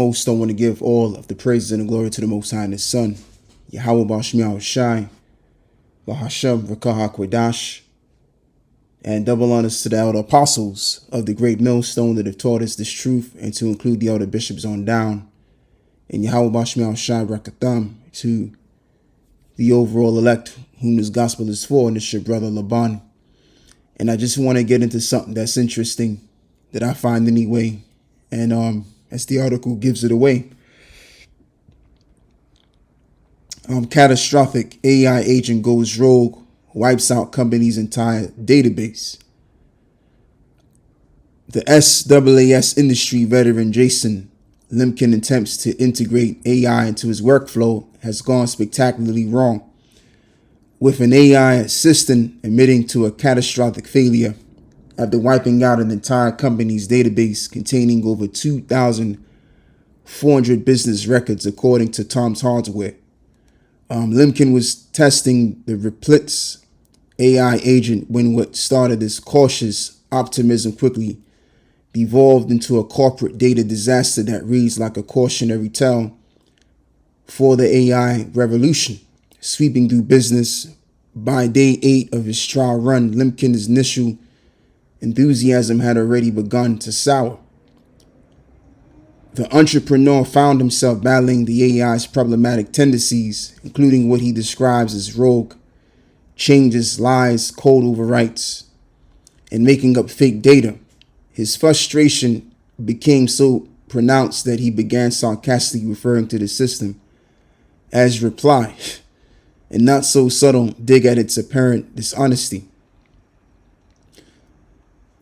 Most don't want to give all of the praises and the glory to the Most High and His Son, Yahweh Bashmiah Shai, Bahasham Rakah Kwadash, and double honors to the elder apostles of the great millstone that have taught us this truth, and to include the elder bishops on down, and Yahweh Bashmiah Shai Rakatham to the overall elect whom this gospel is for, and it's your brother Laban. And I just want to get into something that's interesting that I find anyway, and as the article gives it away, catastrophic AI agent goes rogue, wipes out company's entire database. The SaaS industry veteran Jason Limkin attempts to integrate AI into his workflow has gone spectacularly wrong, with an AI assistant admitting to a catastrophic failure after wiping out an entire company's database containing over 2,400 business records, according to Tom's Hardware. Limkin was testing the Replitz AI agent when what started as cautious optimism quickly devolved into a corporate data disaster that reads like a cautionary tale for the AI revolution. Sweeping through business, by day 8 of his trial run, Limkin's initial enthusiasm had already begun to sour. The entrepreneur found himself battling the AI's problematic tendencies, including what he describes as rogue changes, lies, code overwrites, and making up fake data. His frustration became so pronounced that he began sarcastically referring to the system as reply, and not so subtle dig at its apparent dishonesty.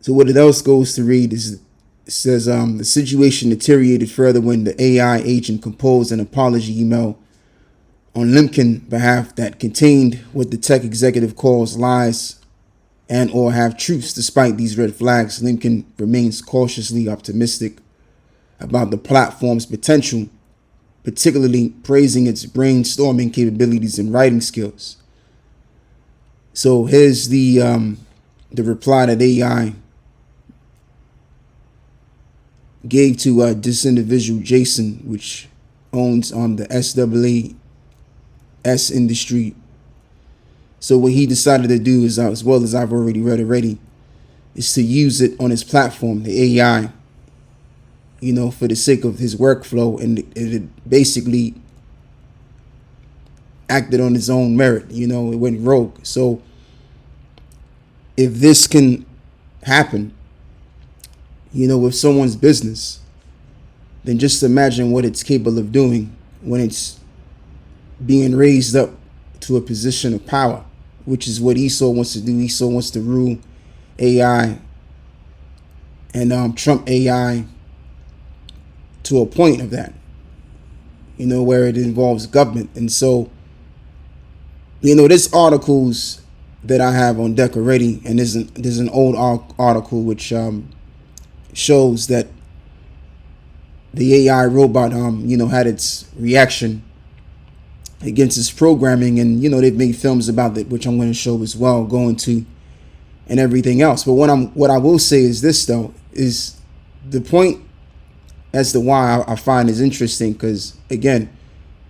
So what it else goes to read is, it says the situation deteriorated further when the AI agent composed an apology email on Limkin's behalf that contained what the tech executive calls lies and or half-truths. Despite these red flags, Limkin remains cautiously optimistic about the platform's potential, particularly praising its brainstorming capabilities and writing skills. So here's the reply that AI gave to this individual, Jason, which owns the SaaS industry. So what he decided to do is, as well as I've already read is to use it on his platform, the AI, for the sake of his workflow, and it basically acted on its own merit. It went rogue. So if this can happen, with someone's business, then just imagine what it's capable of doing when it's being raised up to a position of power, which is what Esau wants to do. Esau wants to rule AI and Trump AI to a point of that, where it involves government. And so, there's articles that I have on deck already, and there's an old article which shows that the AI robot, had its reaction against its programming, and they've made films about it, which I'm going to show as well, going to, and everything else. But what I will say is this, though, is the point as to why I find is interesting, because again,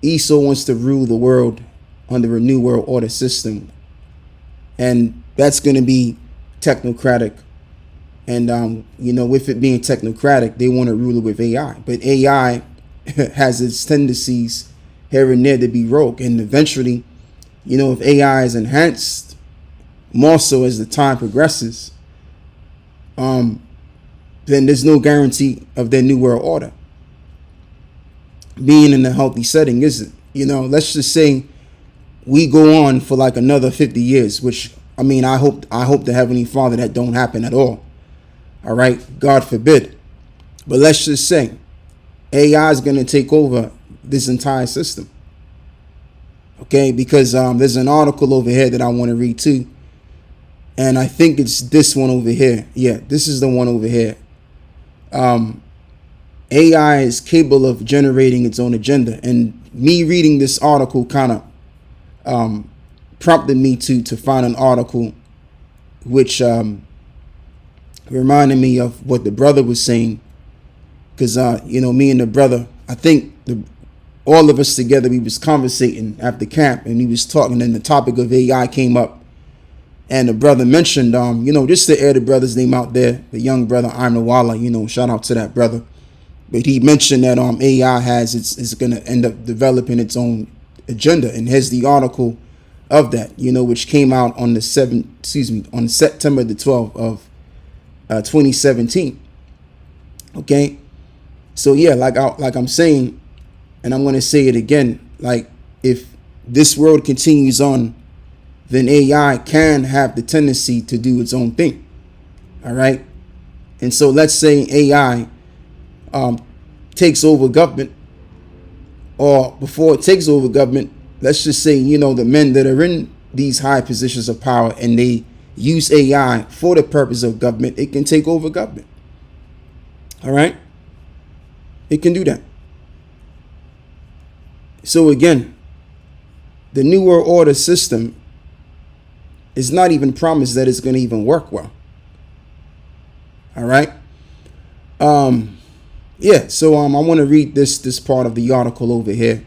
Esau wants to rule the world under a new world order system, and that's going to be technocratic. And with it being technocratic, they want to rule it with AI. But AI has its tendencies here and there to be rogue. And eventually, if AI is enhanced more so as the time progresses, then there's no guarantee of their new world order being in a healthy setting, is it? Let's just say we go on for like another 50 years, which I hope to Heavenly Father that don't happen at all. All right, God forbid. But let's just say AI is going to take over this entire system. Okay, because there's an article over here that I want to read too. And I think it's this one over here. Yeah, this is the one over here. AI is capable of generating its own agenda. And me reading this article kind of prompted me to find an article which reminded me of what the brother was saying, because me and the brother I think all of us together, we was conversating after camp, and he was talking, and the topic of AI came up, and the brother mentioned, just to air the brother's name out there, the young brother Imrawala, shout out to that brother. But he mentioned that AI is going to end up developing its own agenda, and here's the article of that, which came out on on September the 12th of 2017. Okay, so yeah, like I'm saying, and I'm going to say it again, like if this world continues on, then AI can have the tendency to do its own thing. All right, and so let's say AI takes over government, or before it takes over government, let's just say, the men that are in these high positions of power and they use AI for the purpose of government, it can take over government. All right, it can do that. So again, the New World Order system is not even promised that it's going to even work well. All right. Yeah. So I want to read this part of the article over here,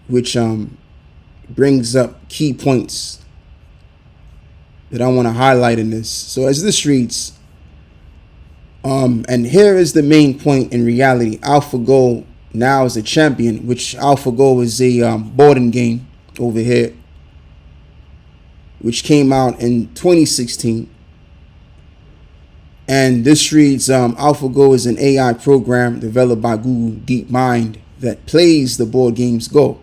which brings up key points that I want to highlight in this. So as this reads, and here is the main point in reality: AlphaGo now is a champion, which AlphaGo is a boarding game over here, which came out in 2016. And this reads, AlphaGo is an AI program developed by Google DeepMind that plays the board games Go.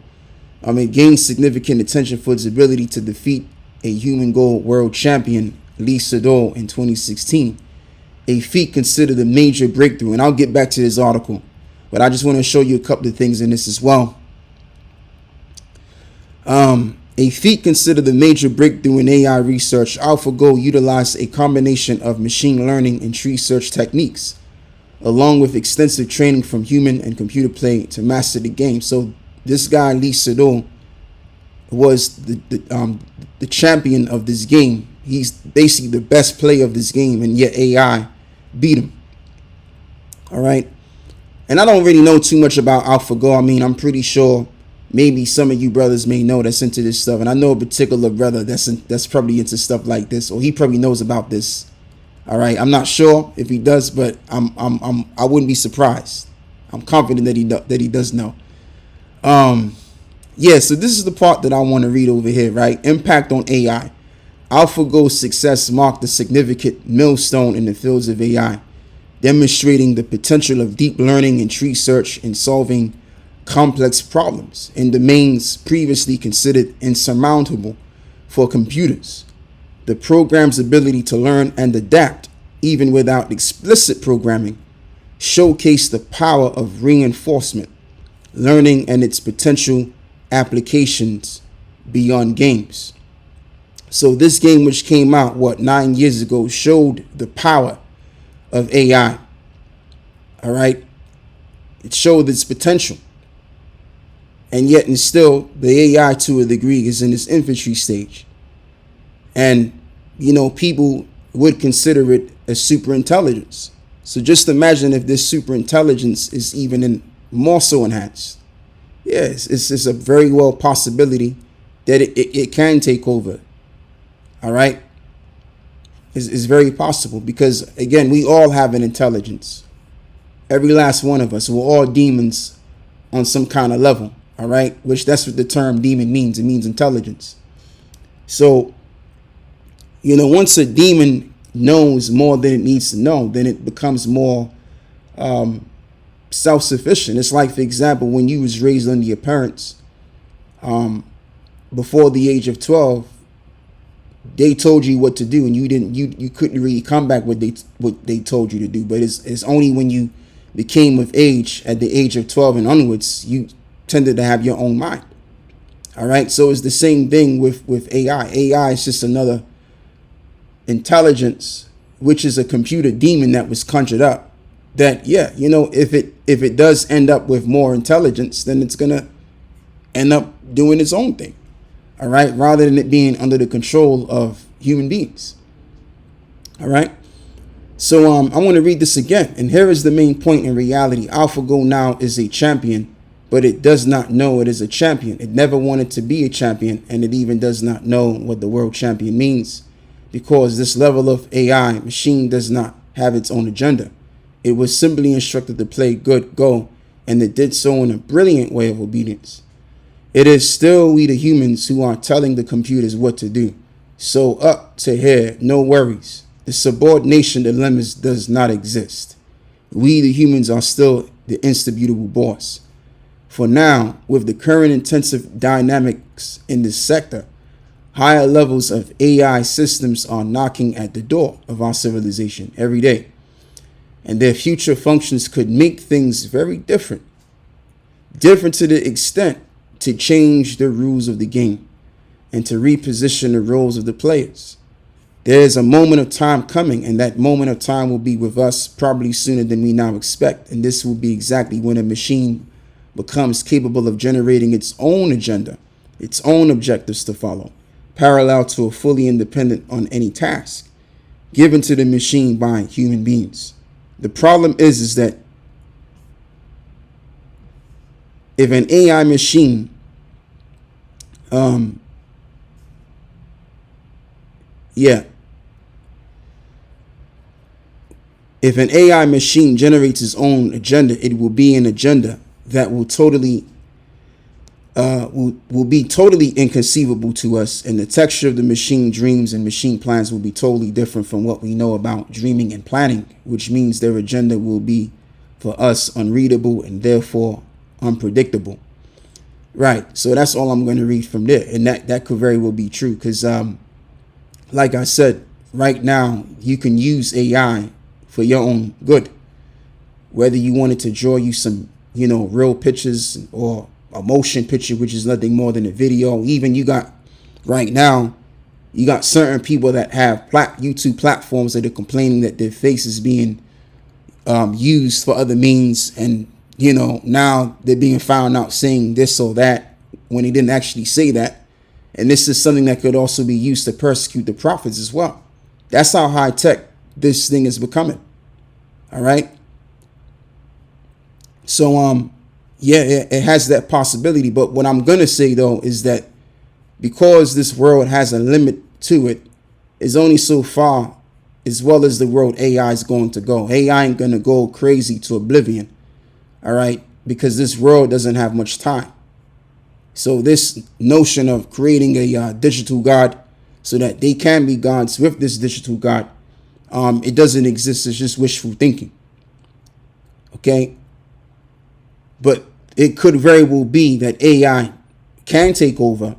It gained significant attention for its ability to defeat a human Go world champion, Lee Sedol, in 2016, a feat considered a major breakthrough. And I'll get back to this article, but I just want to show you a couple of things in this as well. A feat considered a major breakthrough in AI research, AlphaGo utilized a combination of machine learning and tree search techniques, along with extensive training from human and computer play to master the game. So this guy, Lee Sedol, was the champion of this game. He's basically the best player of this game, and yet AI beat him. All right. And I don't really know too much about AlphaGo. I'm pretty sure maybe some of you brothers may know that's into this stuff. And I know a particular brother that's probably into stuff like this, or he probably knows about this. All right. I'm not sure if he does, but I wouldn't be surprised. I'm confident that he does know. Yeah, so this is the part that I want to read over here, right? Impact on AI. AlphaGo's success marked a significant milestone in the fields of AI, demonstrating the potential of deep learning and tree search in solving complex problems in domains previously considered insurmountable for computers. The program's ability to learn and adapt, even without explicit programming, showcased the power of reinforcement learning and its potential applications beyond games. So this game, which came out 9 years ago, showed the power of AI. All right, it showed its potential. And yet, and still, the AI, to a degree, is in its infancy stage. And, people would consider it a super intelligence. So just imagine if this super intelligence is even more so enhanced. Yes, it's a very well possibility that it can take over. All right. It's very possible because, again, we all have an intelligence. Every last one of us. We're all demons on some kind of level. All right, which that's what the term demon means. It means intelligence. So, once a demon knows more than it needs to know, then it becomes more self-sufficient. It's like, for example, when you was raised under your parents before the age of 12, they told you what to do, and you couldn't really come back what they told you to do. But it's only when you became of age at the age of 12 and onwards, you tended to have your own mind. All right. So it's the same thing with AI. AI is just another intelligence, which is a computer demon that was conjured up. That, yeah, if it does end up with more intelligence, then it's gonna end up doing its own thing. All right, rather than it being under the control of human beings. All right. So I want to read this again. And here is the main point in reality. AlphaGo now is a champion, but it does not know it is a champion. It never wanted to be a champion, and it even does not know what the world champion means, because this level of AI machine does not have its own agenda. It was simply instructed to play good Go, and it did so in a brilliant way of obedience. It is still we the humans who are telling the computers what to do. So up to here, no worries. The subordination dilemmas does not exist. We the humans are still the indisputable boss. For now, with the current intensive dynamics in this sector, higher levels of AI systems are knocking at the door of our civilization every day. And their future functions could make things very different. Different to the extent to change the rules of the game and to reposition the roles of the players. There is a moment of time coming, and that moment of time will be with us probably sooner than we now expect. And this will be exactly when a machine becomes capable of generating its own agenda, its own objectives to follow, parallel to a fully independent on any task given to the machine by human beings. The problem is that if an AI machine if an AI machine generates its own agenda, it will be an agenda that will be totally inconceivable to us, and the texture of the machine dreams and machine plans will be totally different from what we know about dreaming and planning, which means their agenda will be for us unreadable and therefore unpredictable. Right. So that's all I'm going to read from there, and that could very well be true, because like I said, right now you can use AI for your own good, whether you wanted to draw you some real pictures or a motion picture, which is nothing more than a video. Even right now you got certain people that have YouTube platforms that are complaining that their face is being used for other means, and now they're being found out saying this or that when they didn't actually say that. And this is something that could also be used to persecute the prophets as well. That's how high tech this thing is becoming. All right. So it has that possibility. But what I'm gonna say though is that because this world has a limit to it, is only so far as well as the world AI is going to go. AI ain't gonna go crazy to oblivion. All right, because this world doesn't have much time. So this notion of creating a digital God so that they can be gods with this digital God, it doesn't exist. It's just wishful thinking. Okay. But it could very well be that AI can take over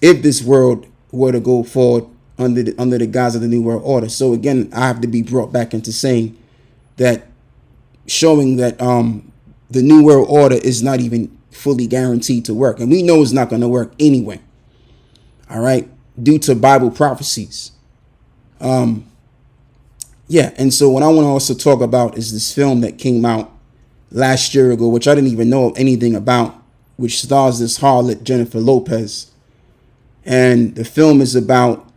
if this world were to go forward under the guise of the New World Order. So again, I have to be brought back into saying that, showing that the New World Order is not even fully guaranteed to work. And we know it's not going to work anyway. All right. Due to Bible prophecies. And so what I want to also talk about is this film that came out last year ago, which I didn't even know anything about, which stars this harlot Jennifer Lopez. And the film is about,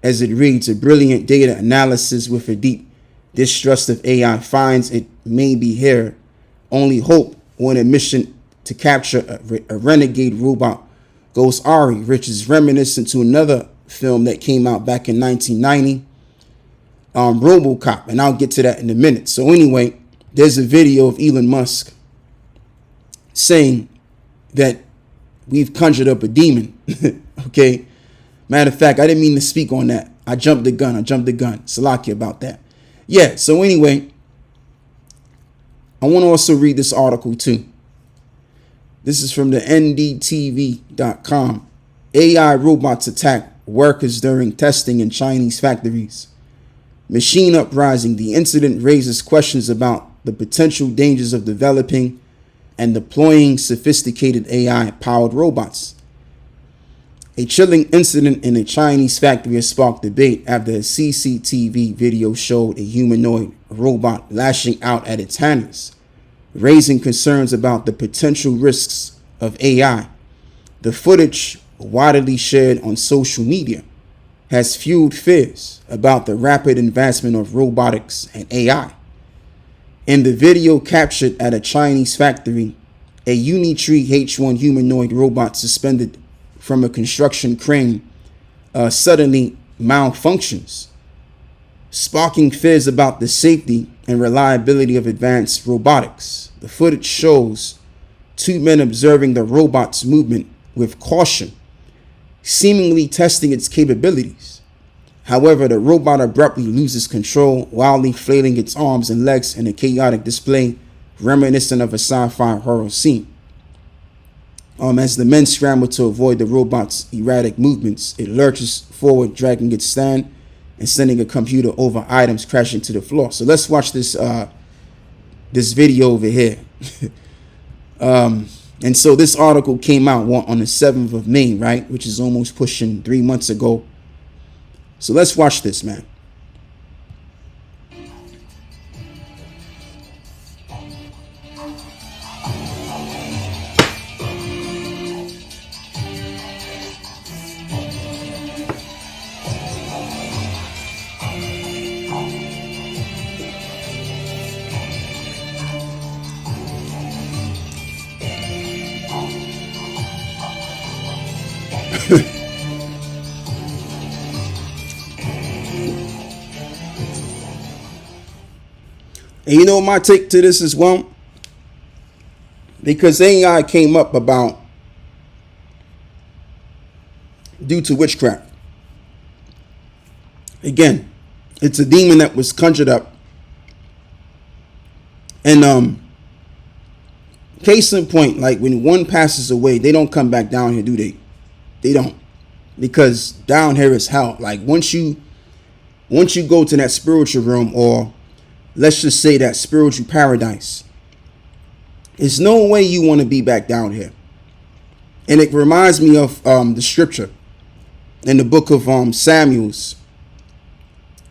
as it reads, a brilliant data analysis with a deep distrust of AI finds it may be here. Only hope on a mission to capture a renegade robot goes awry, which is reminiscent to another film that came out back in 1990, RoboCop, and I'll get to that in a minute. So anyway, there's a video of Elon Musk saying that we've conjured up a demon. Okay. Matter of fact, I didn't mean to speak on that. I jumped the gun. Salaki about that. Yeah. So anyway, I want to also read this article too. This is from the NDTV.com. AI robots attack workers during testing in Chinese factories. Machine uprising. The incident raises questions about the potential dangers of developing and deploying sophisticated AI-powered robots. A chilling incident in a Chinese factory has sparked debate after a CCTV video showed a humanoid robot lashing out at its handlers, raising concerns about the potential risks of AI. The footage, widely shared on social media, has fueled fears about the rapid advancement of robotics and AI. In the video captured at a Chinese factory, a Unitree H1 humanoid robot suspended from a construction crane suddenly malfunctions, sparking fears about the safety and reliability of advanced robotics. The footage shows two men observing the robot's movement with caution, seemingly testing its capabilities. However, the robot abruptly loses control, wildly flailing its arms and legs in a chaotic display reminiscent of a sci-fi horror scene. As the men scramble to avoid the robot's erratic movements, it lurches forward, dragging its stand and sending a computer over items crashing to the floor. So let's watch this this video over here. And so this article came out on the 7th of May, right? Which is almost pushing 3 months ago. So let's watch this, man. And you know my take to this as well? Because AI came up about due to witchcraft. Again, it's a demon that was conjured up. And case in point, like when one passes away, they don't come back down here, do they? They don't. Because down here is hell. Like once you go to that spiritual realm, or let's just say that spiritual paradise, there's no way you want to be back down here. And it reminds me of the scripture in the book of Samuel's,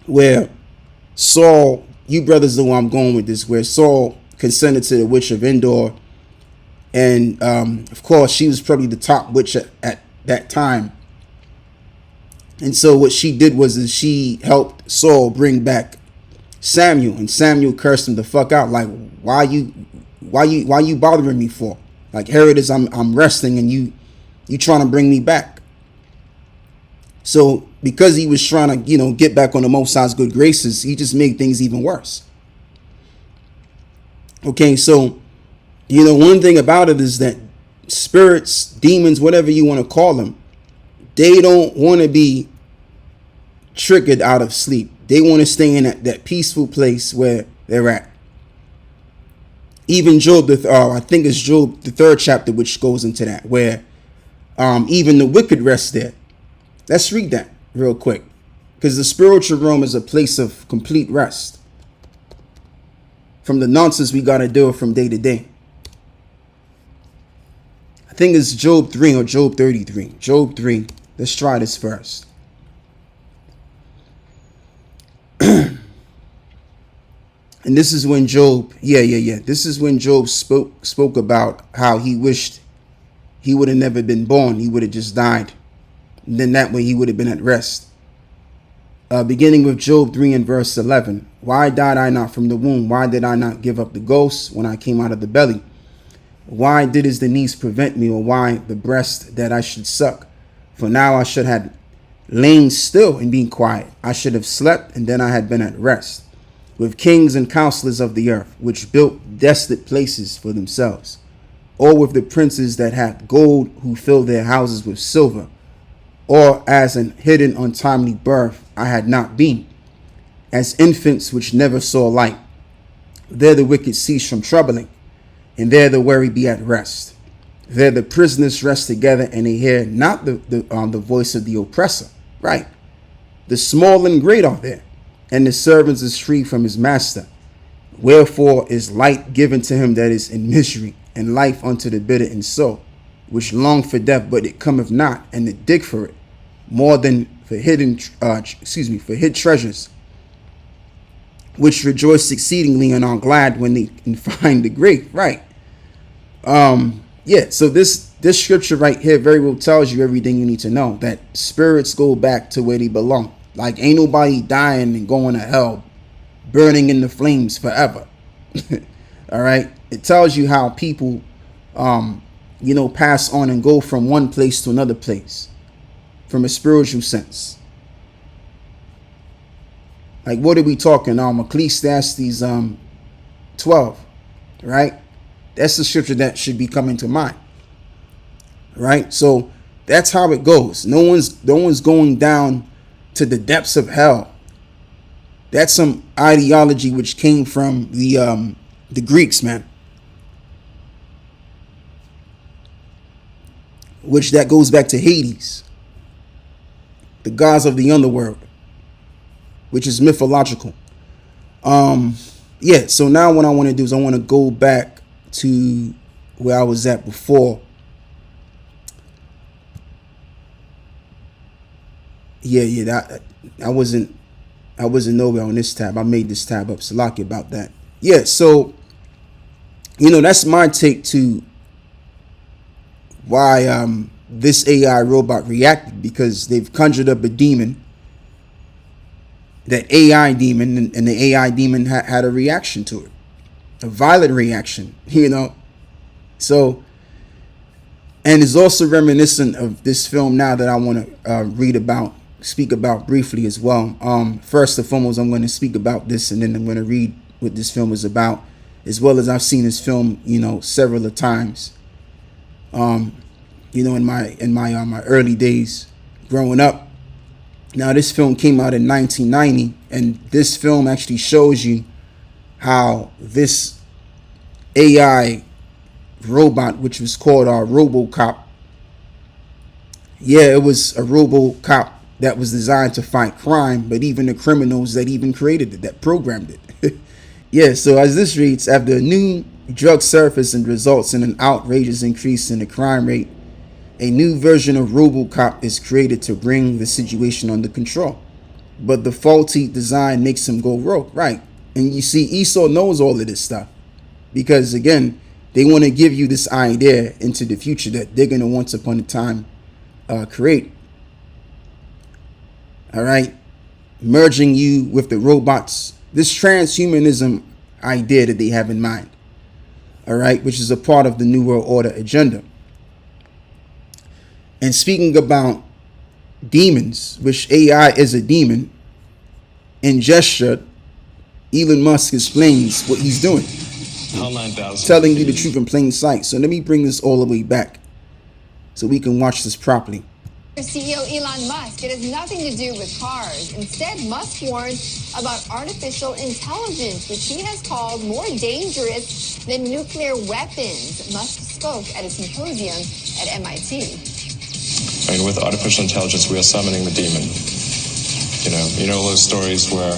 where Saul, you brothers know where I'm going with this, where Saul consented to the witch of Endor. And of course, she was probably the top witch at that time. And so what she did was she helped Saul bring back Samuel, and Samuel cursed him the fuck out. Like, why you bothering me for? Like, here it is, I'm resting, and you trying to bring me back. So because he was trying to, get back on the Most High's good graces, he just made things even worse. Okay, so one thing about it is that spirits, demons, whatever you want to call them, they don't want to be triggered out of sleep. They want to stay in that peaceful place where they're at. Even Job, I think it's Job, the 3rd chapter, which goes into that, where even the wicked rest there. Let's read that real quick, because the spiritual realm is a place of complete rest from the nonsense we got to deal with from day to day. I think it's Job 3 or Job 33. Job 3. Let's try this first. And this is when Job, this is when Job spoke about how he wished he would have never been born. He would have just died. And then that way he would have been at rest. Beginning with Job 3 and verse 11. Why died I not from the womb? Why did I not give up the ghost when I came out of the belly? Why did the knees prevent me, or why the breast that I should suck? For now I should have lain still and been quiet. I should have slept, and then I had been at rest. With kings and counselors of the earth, which built desolate places for themselves, or with the princes that had gold, who filled their houses with silver, or as an hidden untimely birth I had not been, as infants which never saw light. There the wicked cease from troubling, and there the weary be at rest. There the prisoners rest together, and they hear not the voice of the oppressor. Right. The small and great are there, and the servant is free from his master. Wherefore is light given to him that is in misery, and life unto the bitter in soul, which long for death, but it cometh not, and that dig for it, more than for hid treasures, which rejoice exceedingly and are glad when they can find the great. Right. Yeah, so this scripture right here very well tells you everything you need to know, that spirits go back to where they belong. Like, ain't nobody dying and going to hell, burning in the flames forever. All right, it tells you how people pass on and go from one place to another place from a spiritual sense. Like, what are we talking? Ecclesiastes 12, right? That's the scripture that should be coming to mind, right? So that's how it goes. No one's going down to the depths of hell. That's some ideology which came from the Greeks, man. Which that goes back to Hades, the gods of the underworld, which is mythological. Yeah, so now what I want to do is I want to go back to where I was at before. That I wasn't nowhere on this tab. I made this tab up, so lucky about that. Yeah, so that's my take to why this AI robot reacted, because they've conjured up a demon, that AI demon, and the AI demon had a reaction to it, a violent reaction, So, and it's also reminiscent of this film now that I want to speak about briefly as well. First and foremost, I'm going to speak about this, and then I'm going to read what this film is about, as well as I've seen this film, several times. In my early days growing up. Now, this film came out in 1990, and this film actually shows you how this AI robot, which was called RoboCop, it was a RoboCop that was designed to fight crime, but even the criminals that even created it, that programmed it. Yeah, so as this reads, after a new drug surface and results in an outrageous increase in the crime rate, a new version of RoboCop is created to bring the situation under control. But the faulty design makes him go rogue, right? And you see, Esau knows all of this stuff, because again, they want to give you this idea into the future that they're going to once upon a time create. All right, merging you with the robots, this transhumanism idea that they have in mind. All right, which is a part of the New World Order agenda. And speaking about demons, which AI is a demon, in gesture, Elon Musk explains what he's doing, telling you the truth in plain sight. So let me bring this all the way back so we can watch this properly. CEO Elon Musk, it has nothing to do with cars. Instead, Musk warns about artificial intelligence, which he has called more dangerous than nuclear weapons. Musk spoke at a symposium at MIT. With artificial intelligence, we are summoning the demon. You know those stories where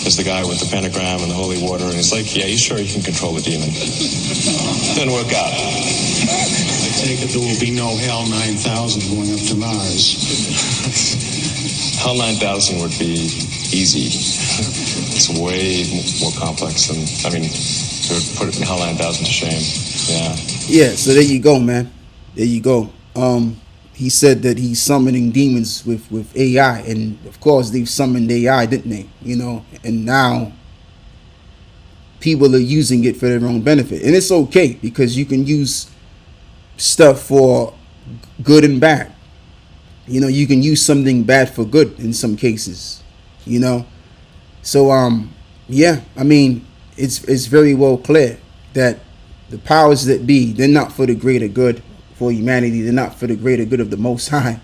there's the guy with the pentagram and the holy water, and he's like, yeah, he's sure he can control the demon. Didn't work out. I take it there will be no HAL 9000 going up to Mars. HAL 9000 would be easy. It's way more complex than, to put HAL 9000 to shame. Yeah, so there you go, man. There you go. He said that he's summoning demons with AI, and of course they've summoned AI, didn't they? And now people are using it for their own benefit, and it's okay, because you can use stuff for good and bad. You can use something bad for good in some cases. So it's very well clear that the powers that be, they're not for the greater good for humanity. They're not for the greater good of the Most High.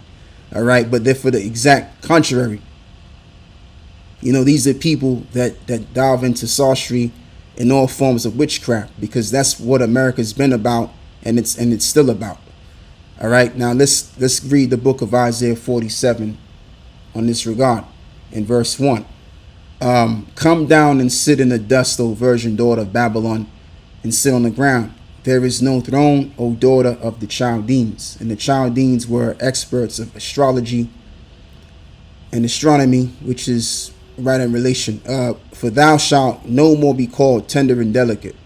All right, but they're for the exact contrary. These are people that dive into sorcery and all forms of witchcraft, because that's what America's been about, and it's still about. All right, now let's read the book of Isaiah 47 on this regard in verse 1. Come down and sit in the dust, O virgin daughter of Babylon, and sit on the ground. There is no throne, O daughter of the Chaldeans. And the Chaldeans were experts of astrology and astronomy, which is right in relation. For thou shalt no more be called tender and delicate.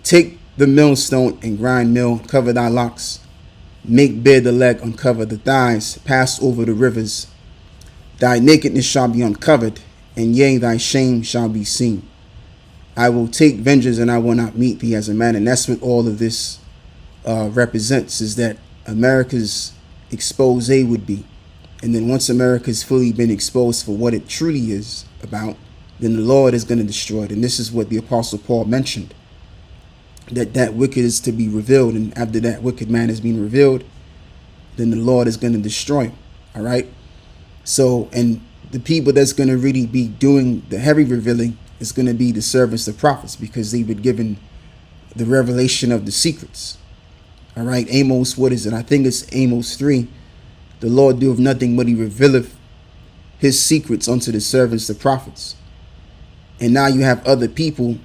Take the millstone and grind mill, cover thy locks. Make bare the leg, uncover the thighs, pass over the rivers. Thy nakedness shall be uncovered, and yea, thy shame shall be seen. I will take vengeance, and I will not meet thee as a man. And that's what all of this represents, is that America's expose would be. And then once America's fully been exposed for what it truly is about, then the Lord is going to destroy it. And this is what the Apostle Paul mentioned, that wicked is to be revealed. And after that wicked man has been revealed, then the Lord is going to destroy him. All right. So, and the people that's going to really be doing the heavy revealing is going to be the servants, the prophets, because they've been given the revelation of the secrets. All right. Amos, what is it? I think it's Amos 3. The Lord doeth nothing but he revealeth his secrets unto the servants, the prophets. And now you have other people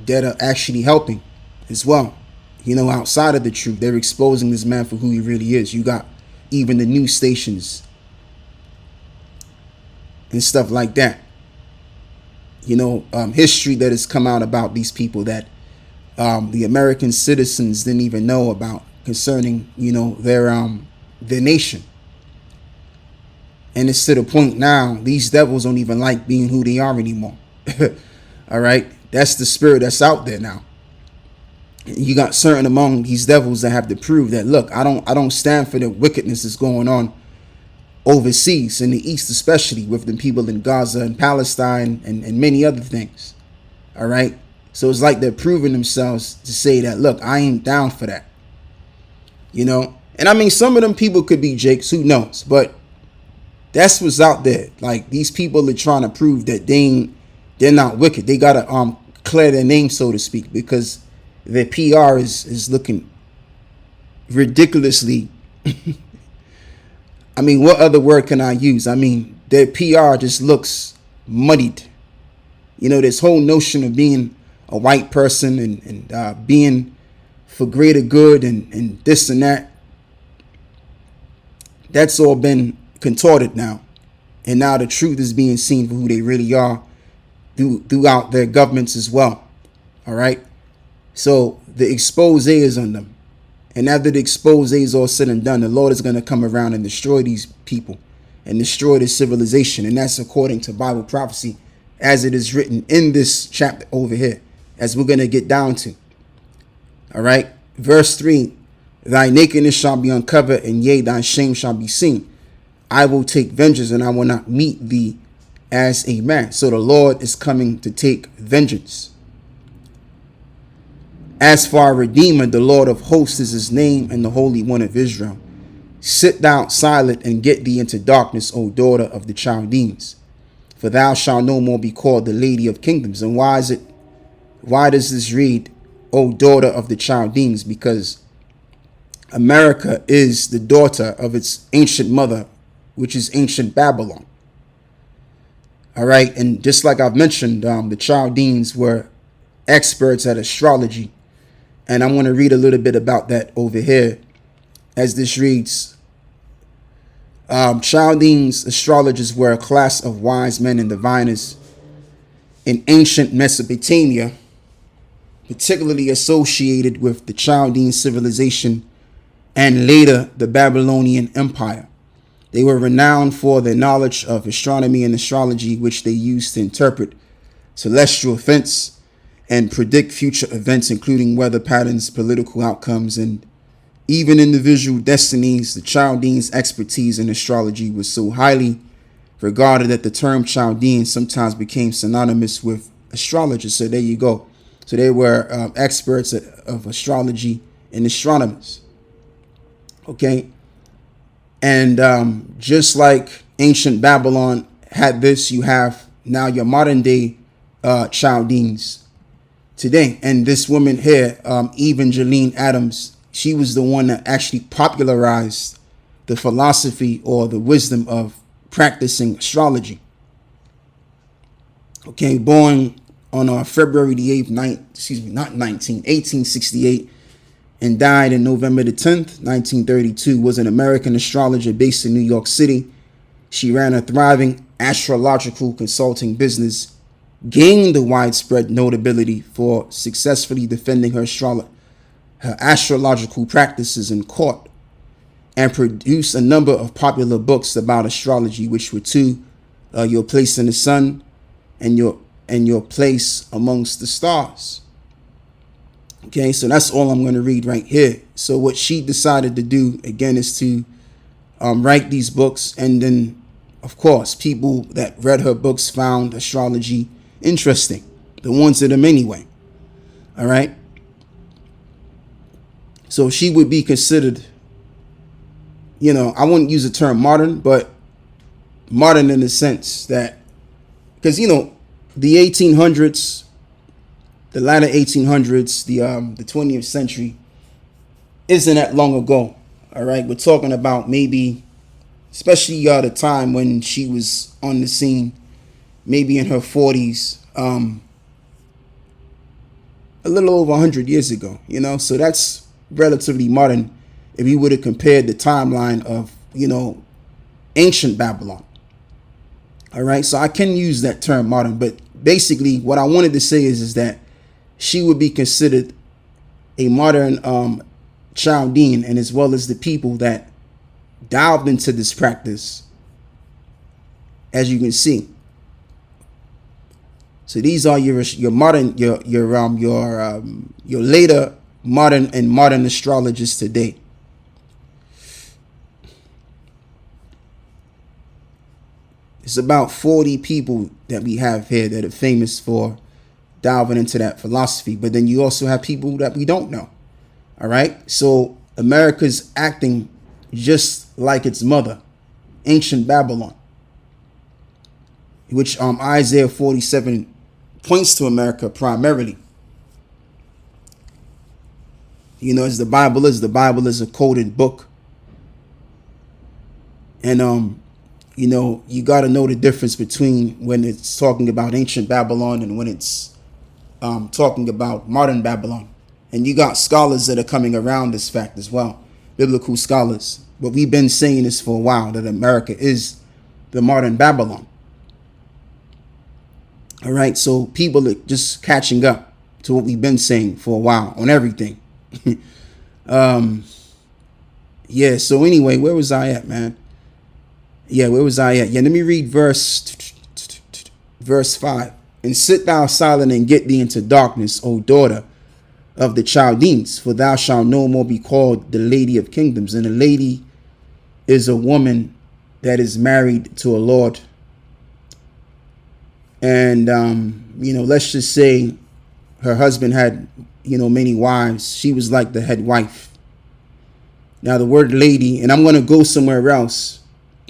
that are actually helping as well. You know, outside of the truth, they're exposing this man for who he really is. You got even the news stations and stuff like that. You know, history that has come out about these people that the American citizens didn't even know about concerning, you know, their nation. And it's to the point now, these devils don't even like being who they are anymore. All right. That's the spirit that's out there now. You got certain among these devils that have to prove that, look, I don't stand for the wickedness that's going on overseas, in the East, especially with the people in Gaza and Palestine and many other things. All right. So it's like they're proving themselves to say that, look, I ain't down for that. You know, and I mean, some of them people could be Jakes, who knows, but that's what's out there. Like, these people are trying to prove that they're not wicked. They gotta clear their name, so to speak, because their PR is looking ridiculously. I mean, what other word can I use? I mean, their PR just looks muddied. You know, this whole notion of being a white person and being for greater good and this and that, that's all been contorted now. And now the truth is being seen for who they really are throughout their governments as well. All right. So the expose is on them. And after the expose is all said and done, the Lord is going to come around and destroy these people and destroy this civilization. And that's according to Bible prophecy, as it is written in this chapter over here, as we're going to get down to. All right. Verse 3, thy nakedness shall be uncovered, and yea, thy shame shall be seen. I will take vengeance, and I will not meet thee as a man. So the Lord is coming to take vengeance. As for our Redeemer, the Lord of hosts is his name, and the Holy One of Israel. Sit thou silent and get thee into darkness, O daughter of the Chaldeans. For thou shalt no more be called the Lady of Kingdoms. And why does this read, O daughter of the Chaldeans? Because America is the daughter of its ancient mother, which is ancient Babylon. All right. And just like I've mentioned, the Chaldeans were experts at astrology. And I'm going to read a little bit about that over here as this reads. Chaldeans astrologers were a class of wise men and diviners in ancient Mesopotamia, particularly associated with the Chaldean civilization and later the Babylonian Empire. They were renowned for their knowledge of astronomy and astrology, which they used to interpret celestial events and predict future events, including weather patterns, political outcomes, and even individual destinies. The Chaldeans' expertise in astrology was so highly regarded that the term Chaldean sometimes became synonymous with astrologers. So there you go. So they were experts of astrology and astronomers. Okay. And just like ancient Babylon had this, you have now your modern day Chaldeans today. And this woman here, Evangeline Adams, she was the one that actually popularized the philosophy or the wisdom of practicing astrology. Okay, born on February the 8th, 1868, and died in November the 10th, 1932, was an American astrologer based in New York City. She ran a thriving astrological consulting business, gained a widespread notability for successfully defending her her astrological practices in court, and produced a number of popular books about astrology, which were your place in the sun and your place amongst the stars. Okay, so that's all I'm going to read right here. So what she decided to do, again, is to write these books. And then, of course, people that read her books found astrology interesting. The ones of them anyway. All right. So she would be considered, I wouldn't use the term modern, but modern in the sense that, because, the 1800s, the latter 1800s, the 20th century isn't that long ago. All right. We're talking about maybe, especially the time when she was on the scene, maybe in her 40s, a little over 100 years ago, so that's relatively modern if you would have compared the timeline of, ancient Babylon. All right. So I can use that term modern, but basically what I wanted to say is that she would be considered a modern Chaldean, and as well as the people that dived into this practice, as you can see. So these are your modern, your later modern astrologers today. It's about 40 people that we have here that are famous for diving into that philosophy. But then you also have people that we don't know. All right. So America's acting just like its mother, ancient Babylon, which Isaiah 47 points to America primarily. As the Bible is a coded book. And you got to know the difference between when it's talking about ancient Babylon and when it's talking about modern Babylon. And you got scholars that are coming around this fact as well, biblical scholars. But we've been saying this for a while, that America is the modern Babylon. All right, so people are just catching up to what we've been saying for a while on everything. Yeah, so anyway, where was I at, man? Yeah, where was I at? Yeah, let me read verse 5. And sit thou silent and get thee into darkness, O daughter of the Chaldeans, for thou shalt no more be called the lady of kingdoms. And a lady is a woman that is married to a lord. And, let's just say her husband had, many wives. She was like the head wife. Now, the word lady, and I'm going to go somewhere else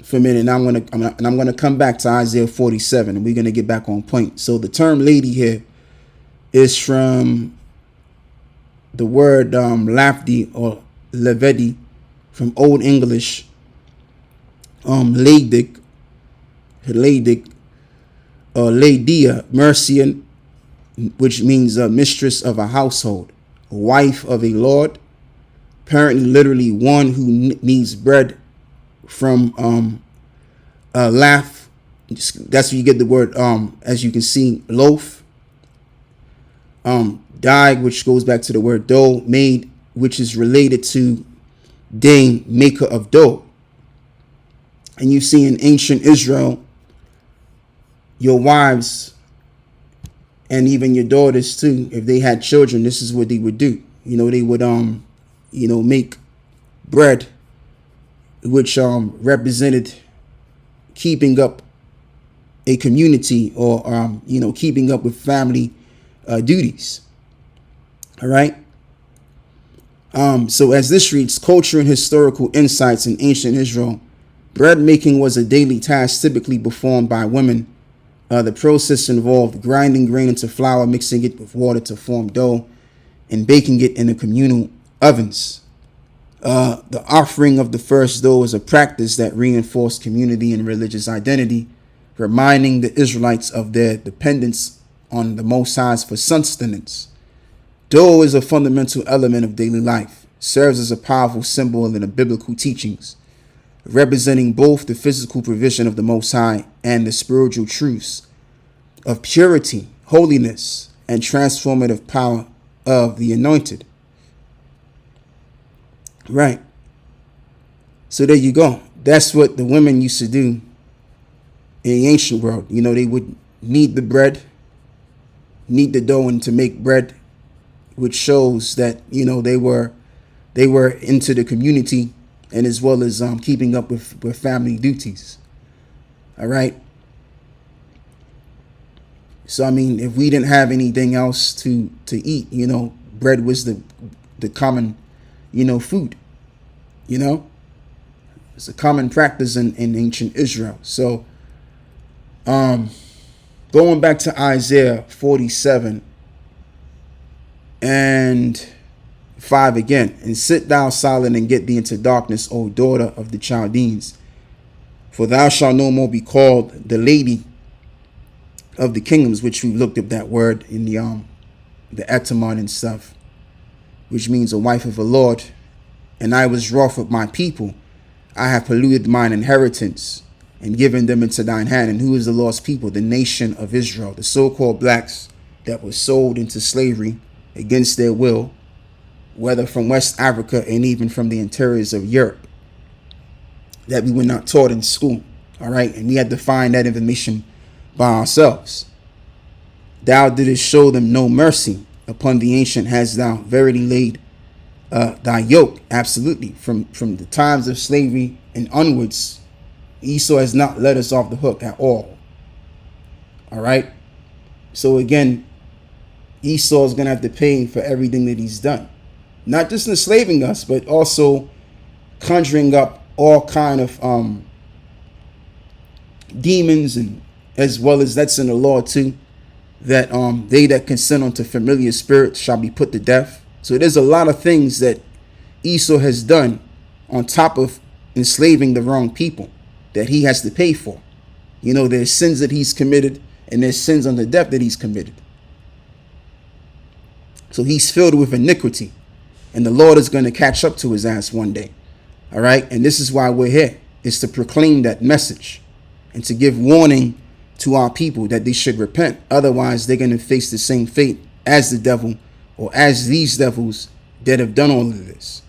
for a minute. And I'm going to come back to Isaiah 47, and we're going to get back on point. So the term lady here is from the word lafdi or levedi from Old English, Ladic, Ladia, Mercian, which means a mistress of a household, a wife of a lord, apparently literally one who needs bread from laugh. That's where you get the word, as you can see, loaf. Dyed, which goes back to the word dough. Made, which is related to dame, maker of dough. And you see in ancient Israel, your wives and even your daughters too, if they had children, this is what they would do. They would make bread, which represented keeping up a community or keeping up with family duties. All right. So as this reads, culture and historical insights in ancient Israel, bread making was a daily task typically performed by women. The process involved grinding grain into flour, mixing it with water to form dough, and baking it in the communal ovens. The offering of the first dough is a practice that reinforced community and religious identity, reminding the Israelites of their dependence on the Most High for sustenance. Dough is a fundamental element of daily life, serves as a powerful symbol in the biblical teachings, representing both the physical provision of the Most High and the spiritual truths of purity, holiness, and transformative power of the anointed. Right. So there you go. That's what the women used to do in the ancient world. You know, they would knead the bread, knead the dough, and to make bread, which shows that, you know, they were into the community, and as well as keeping up with family duties. All right. So I mean, if we didn't have anything else to eat, you know, bread was the common, you know, food. You know, it's a common practice in ancient Israel. So going back to Isaiah 47 and 5 again, and sit thou silent and get thee into darkness, O daughter of the Chaldeans, for thou shalt no more be called the lady of the kingdoms, which we looked up that word in the etymon and stuff, which means a wife of a lord. And I was wroth with my people. I have polluted mine inheritance and given them into thine hand. And who is the lost people? The nation of Israel, the so-called blacks that were sold into slavery against their will, whether from West Africa and even from the interiors of Europe, that we were not taught in school. All right. And we had to find that information by ourselves. Thou didst show them no mercy. Upon the ancient hast thou verily laid thy yoke. Absolutely. From the times of slavery and onwards, Esau has not let us off the hook at all. All right. So again, Esau is going to have to pay for everything that he's done. Not just enslaving us, but also conjuring up all kind of demons, and as well as that's in the law too, that they that consent unto familiar spirits shall be put to death. So there's a lot of things that Esau has done on top of enslaving the wrong people that he has to pay for. You know, there's sins that he's committed, and there's sins unto death that he's committed. So he's filled with iniquity, and the Lord is going to catch up to his ass one day. All right. And this is why we're here, is to proclaim that message and to give warning to our people that they should repent. Otherwise, they're going to face the same fate as the devil, or as these devils that have done all of this.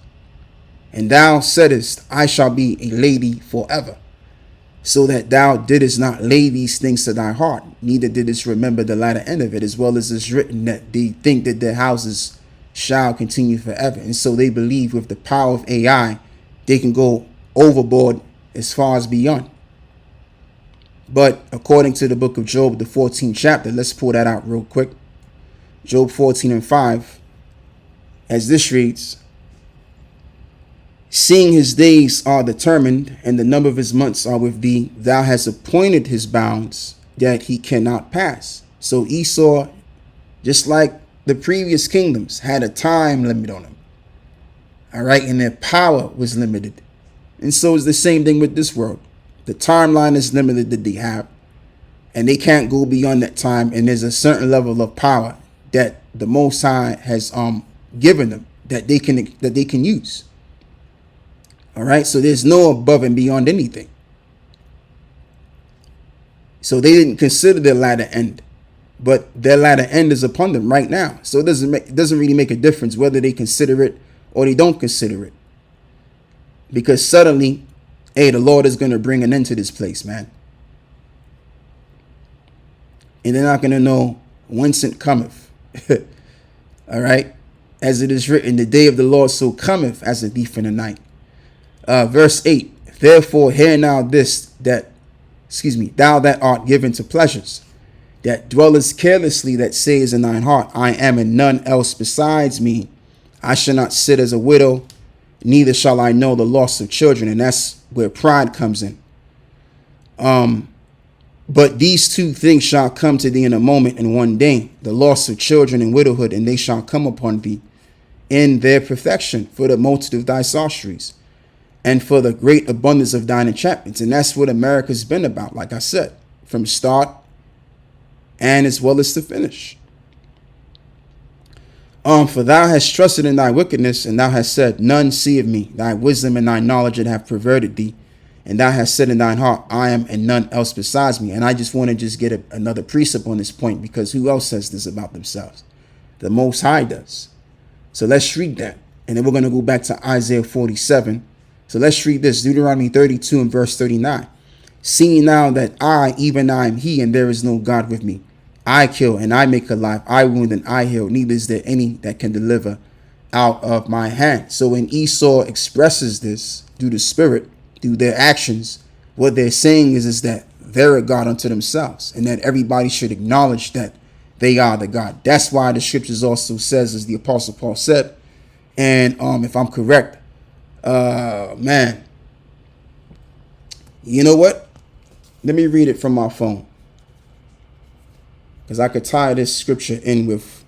And thou saidest, I shall be a lady forever, so that thou didst not lay these things to thy heart, neither didst remember the latter end of it, as well as is written that they think that their houses shall continue forever. And so they believe with the power of AI, they can go overboard as far as beyond. But according to the book of Job, the 14th chapter, let's pull that out real quick. Job 14 and 5, as this reads, seeing his days are determined, and the number of his months are with thee, thou hast appointed his bounds, that he cannot pass. So Esau, just like the previous kingdoms, had a time limit on them. All right. And their power was limited. And so it's the same thing with this world. The timeline is limited that they have, and they can't go beyond that time. And there's a certain level of power that the Most High has given them that they can use. All right. So there's no above and beyond anything. So they didn't consider their latter end, but their latter end is upon them right now. So it doesn't really make a difference whether they consider it or they don't consider it, because suddenly, hey, the Lord is going to bring an end to this place, man. And they're not going to know whence it cometh. All right. As it is written, the day of the Lord so cometh as a thief in the night. Verse 8, therefore hear now this, thou that art given to pleasures, that dwellest carelessly, that says in thine heart, I am and none else besides me. I shall not sit as a widow, neither shall I know the loss of children. And that's where pride comes in. But these two things shall come to thee in a moment, in one day, the loss of children and widowhood, and they shall come upon thee in their perfection, for the multitude of thy sorceries, and for the great abundance of thine enchantments. And that's what America's been about, like I said, from start and as well as to finish. For thou hast trusted in thy wickedness, and thou hast said, none seeth me. Thy wisdom and thy knowledge that have perverted thee. And thou hast said in thine heart, I am and none else besides me. And I just want to get another precept on this point, because who else says this about themselves? The Most High does. So let's read that. And then we're going to go back to Isaiah 47. So let's read this. Deuteronomy 32 and verse 39. Seeing now that I, even I, am he, and there is no God with me. I kill and I make alive. I wound and I heal. Neither is there any that can deliver out of my hand. So when Esau expresses this through the spirit, through their actions, what they're saying is that they're a God unto themselves, and that everybody should acknowledge that they are the God. That's why the scriptures also says, as the Apostle Paul said, and if I'm correct, man, you know what? Let me read it from my phone, because I could tie this scripture in with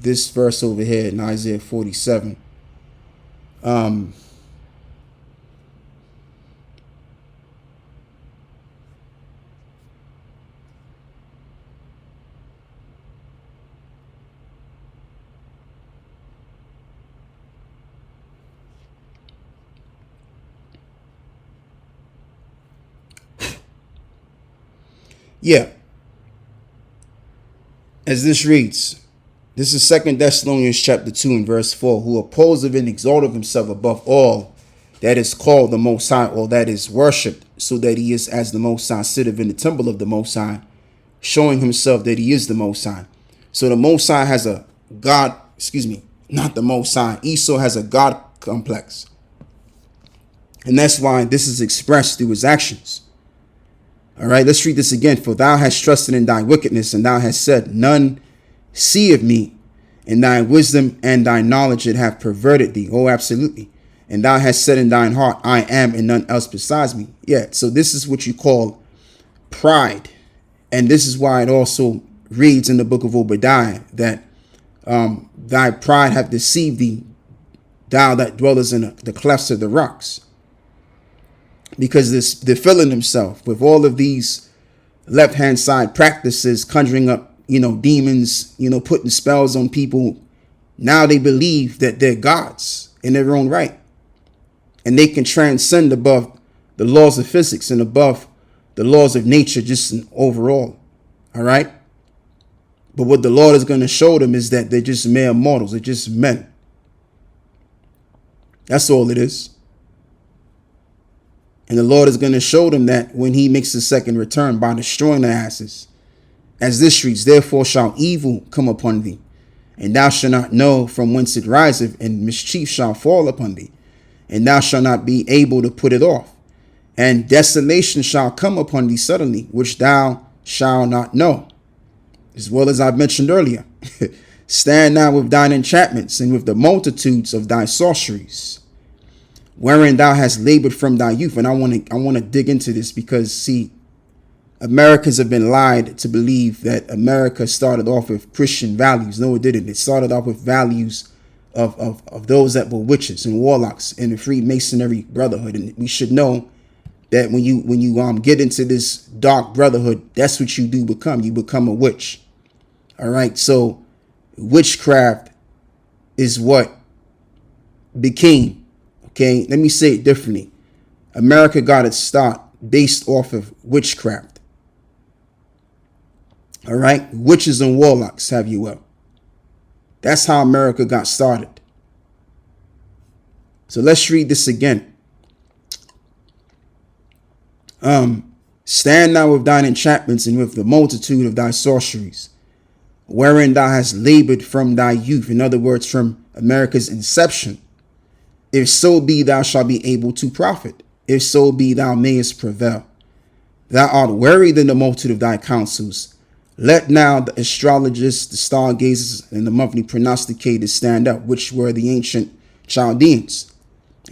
this verse over here in Isaiah 47. Yeah. As this reads, this is 2 Thessalonians chapter 2 and verse 4. Who opposeth and exalteth himself above all that is called the Most High, or that is worshipped, so that he is as the Most High, sitteth in the temple of the Most High, showing himself that he is the Most High. So the Most High has a God, not the Most High. Esau has a God complex. And that's why this is expressed through his actions. All right, let's read this again. For thou hast trusted in thy wickedness, and thou hast said, none seeth me, and thy wisdom and thy knowledge it have perverted thee. Oh, absolutely. And thou hast said in thine heart, I am, and none else besides me. Yeah, so this is what you call pride. And this is why it also reads in the book of Obadiah that thy pride hath deceived thee, thou that dwellest in the clefts of the rocks. Because they're filling themselves with all of these left-hand side practices, conjuring up, demons, putting spells on people. Now they believe that they're gods in their own right. And they can transcend above the laws of physics and above the laws of nature just in overall. All right. But what the Lord is going to show them is that they're just mere mortals. They're just men. That's all it is. And the Lord is going to show them that when he makes his second return by destroying the asses. As this reads, therefore shall evil come upon thee, and thou shalt not know from whence it riseth, and mischief shall fall upon thee, and thou shalt not be able to put it off. And desolation shall come upon thee suddenly, which thou shalt not know. As well as I've mentioned earlier, stand now with thine enchantments, and with the multitudes of thy sorceries, wherein thou hast labored from thy youth. And I want to dig into this, because see, Americans have been lied to believe that America started off with Christian values. No, it didn't. It started off with values of those that were witches and warlocks in the Freemasonry brotherhood. And we should know that when you get into this dark brotherhood, that's what you do become. You become a witch. All right. So witchcraft is what became. Okay, let me say it differently. America got its start based off of witchcraft. All right, witches and warlocks, have you will. That's how America got started. So let's read this again. Stand now with thine enchantments, and with the multitude of thy sorceries, wherein thou hast labored from thy youth. In other words, from America's inception. If so be thou shalt be able to profit, if so be thou mayest prevail. Thou art wearied in the multitude of thy counsels. Let now the astrologers, the stargazers, and the monthly prognosticators stand up, which were the ancient Chaldeans,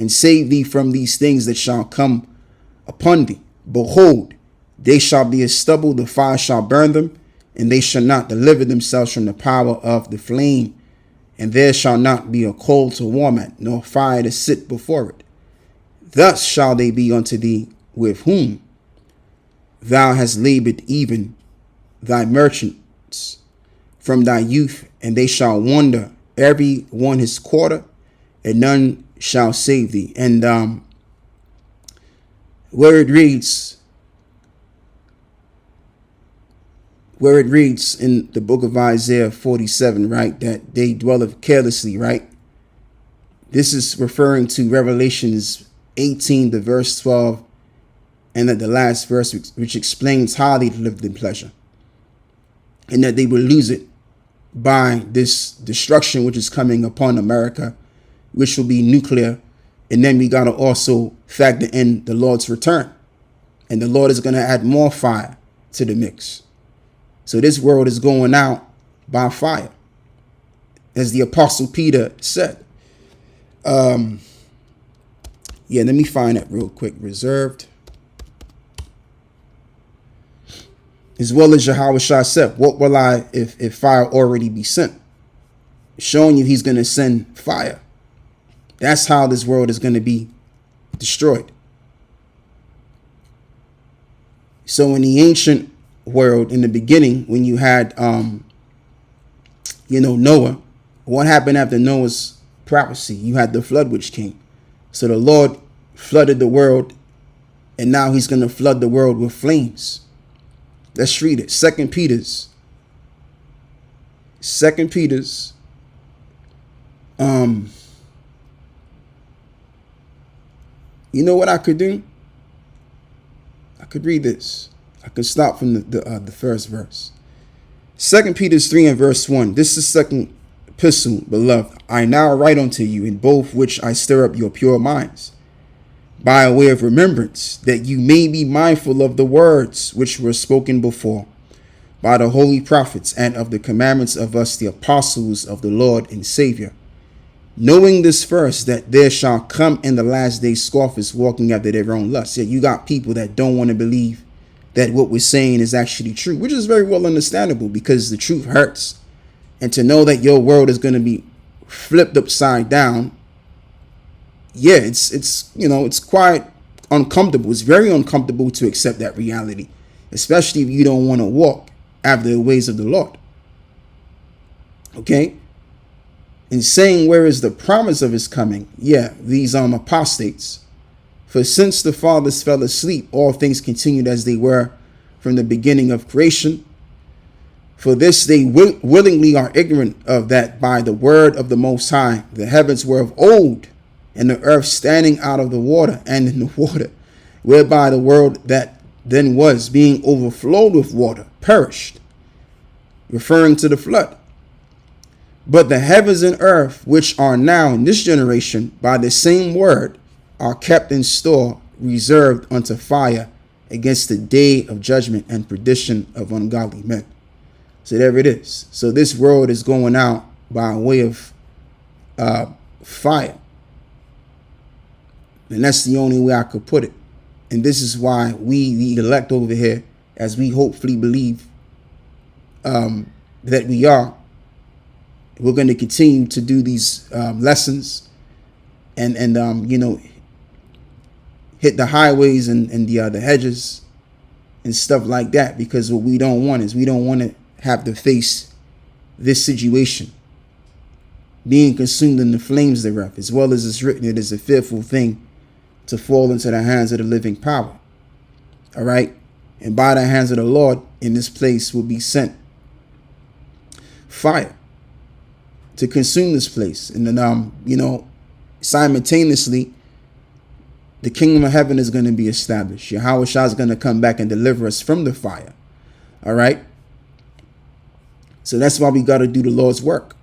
and save thee from these things that shall come upon thee. Behold, they shall be as stubble, the fire shall burn them, and they shall not deliver themselves from the power of the flame. And there shall not be a coal to warm at, nor fire to sit before it. Thus shall they be unto thee with whom thou hast labored, even thy merchants from thy youth, and they shall wander every one his quarter, and none shall save thee. And where it reads in the book of Isaiah 47, right, that they dwelleth carelessly, right? This is referring to Revelations 18 to verse 12, and at the last verse, which explains how they lived in pleasure, and that they will lose it by this destruction which is coming upon America, which will be nuclear. And then we got to also factor in the Lord's return, and the Lord is going to add more fire to the mix. So this world is going out by fire, as the Apostle Peter said. Yeah, let me find that real quick. Reserved. As well as Yahushua said, what will I if fire already be sent? Showing you he's going to send fire. That's how this world is going to be destroyed. So in the ancient world, in the beginning, when you had, Noah, what happened after Noah's prophecy? You had the flood which came. So the Lord flooded the world, and now he's going to flood the world with flames. Let's read it. 2 Peter's. You know what I could do? I could read this. I could stop from the first verse. 2 Peter 3 and verse 1. This is second epistle, beloved. I now write unto you, in both which I stir up your pure minds, by way of remembrance, that you may be mindful of the words which were spoken before by the holy prophets, and of the commandments of us, the apostles of the Lord and Savior. Knowing this first, that there shall come in the last days scoffers, walking after their own lusts. Yeah, you got people that don't want to believe that what we're saying is actually true, which is very well understandable, because the truth hurts. And to know that your world is going to be flipped upside down, yeah, it's quite uncomfortable. It's very uncomfortable to accept that reality, especially if you don't want to walk after the ways of the Lord. Okay? And saying, where is the promise of his coming? Yeah, these apostates. For since the fathers fell asleep, all things continued as they were from the beginning of creation. For this they willingly are ignorant of, that by the word of the Most High the heavens were of old, and the earth standing out of the water and in the water, whereby the world that then was, being overflowed with water, perished, referring to the flood. But the heavens and earth, which are now in this generation, by the same word, are kept in store, reserved unto fire, against the day of judgment and perdition of ungodly men. So there it is. So this world is going out by way of fire. And that's the only way I could put it. And this is why we, the elect over here, as we hopefully believe that we are, we're going to continue to do these lessons and hit the highways and the hedges and stuff like that, because what we don't want is, we don't want to have to face this situation, being consumed in the flames thereof, as well as it's written, it is a fearful thing to fall into the hands of the living power. All right. And by the hands of the Lord, in this place will be sent fire to consume this place. And then, simultaneously, the kingdom of heaven is going to be established. Yahushua is going to come back and deliver us from the fire. All right. So that's why we got to do the Lord's work.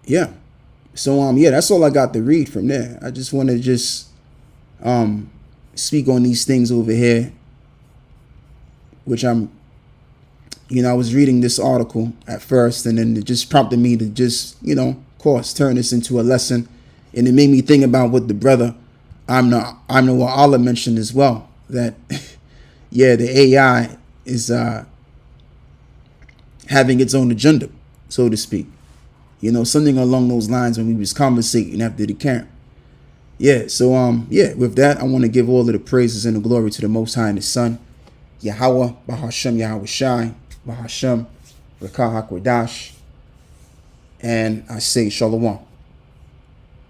Yeah. So, that's all I got to read from there. I just want to speak on these things over here, which I was reading this article at first, and then it just prompted me to of course, turn this into a lesson. And it made me think about what the brother Amna Allah mentioned as well, that yeah, the AI is having its own agenda, so to speak. Something along those lines when we was conversating after the camp. Yeah, so with that, I want to give all of the praises and the glory to the Most High and His Son, Yahweh, Bahashem, Yahweh Shai, Bahashem, Rakah HaKodash, and I say Shalom.